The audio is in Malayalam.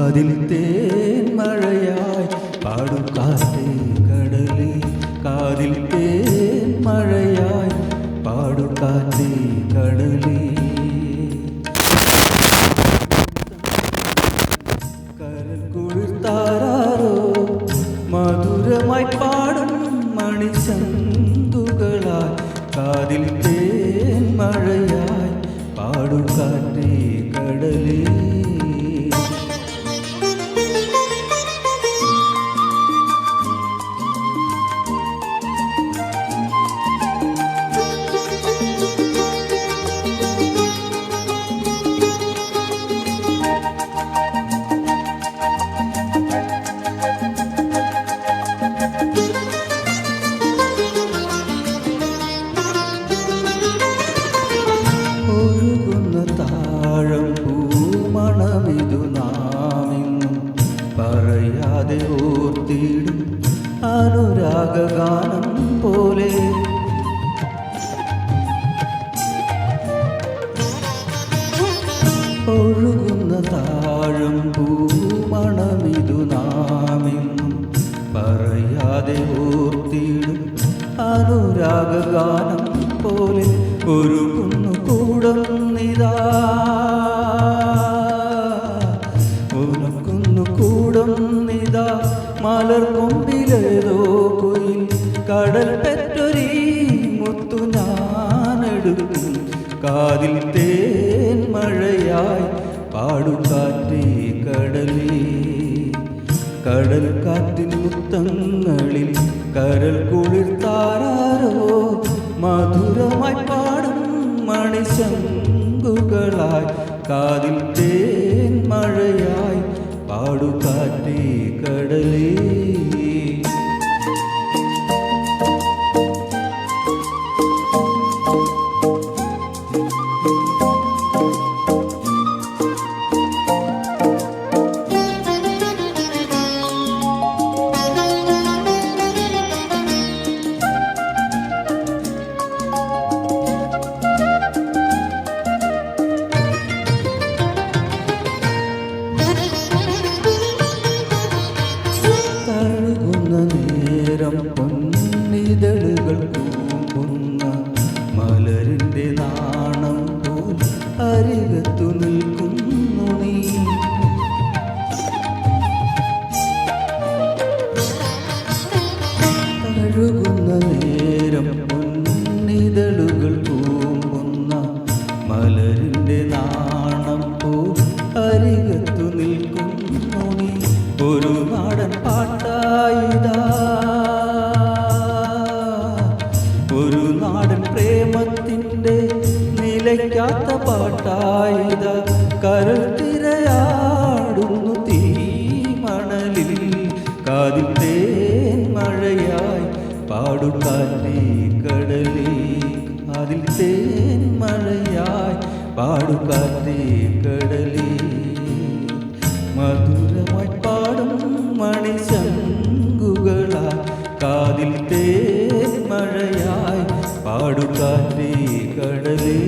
കാതിൽ തേൻ മഴയായി പാടും കാറ്റേ കടലേ, കാതിൽ തേൻ മഴയായി പാടും കാറ്റേ കടലേ. കരൽ കുളിർത്താരോ മധുരമായി പാടും മണിശങ്കുകളായി, കാതിൽ തേൻ മഴയായി പാടും കാറ്റേ കടലേ. താഴം പൂമണമിതു നാമെന്നും പറയാതെ ഓർത്തിടും അനുരാഗഗാനം പോലെ. ഒഴുകുന്ന താഴം പൂമണമിതു നാമെന്നും പറയാതെ ഓർത്തിടും അനുരാഗഗാനം പോലെ. ഒരുകുന്നു കൂടം നിതാ, ഉനക്കുന്നു കൂടം നിതാ, മലർ കൊമ്പിലേതോ കുയിൽ കടൽ പെറ്റൊരീ മുത്തു ഞാനെടുക്കും. കാതിൽ തേൻ മഴയായി പാടും കാറ്റേ കടലേ, കടൽ കാറ്റിൻ മുത്തങ്ങളിൽ കരൽ കുളിർത്താരോ മധുരമായി പാടും മണിശങ്കുകളായി, കാതിൽ തേൻ മഴയായി പാടും കാറ്റേ കടലേ. നേരം പൊന്നിതളുകൾ കൂമ്പുന്ന മലരിൻ്റെ നാണം പോൽ അരികത്തു നിൽക്കുന്നു നീ. തഴുകുന്ന നേരം പൊന്നിതളുകൾ കൂമ്പുന്ന മലരിൻ്റെ നാണം പോൽ അരികത്തു നിൽക്കുന്നു നീ. ഒരു നാടൻ പാട്ടായിതാ, ഒരു നാടൻ പ്രേമത്തിൻ്റെ നിലയ്ക്കാത്ത പാട്ടായിതാ, കരൾ തിരയാടുന്നു തീമണലിൽ. കാതിൽ തേൻ മഴയായി പാടും കാറ്റേ കടലേ, കാതിൽ തേൻ മഴയായി പാടും കാറ്റേ കടലേ. മധുരമായി പാടും മണിശങ്കുകളായി, കാതിൽ തേൻ മഴയായി പാടും കാറ്റേ കടലേ.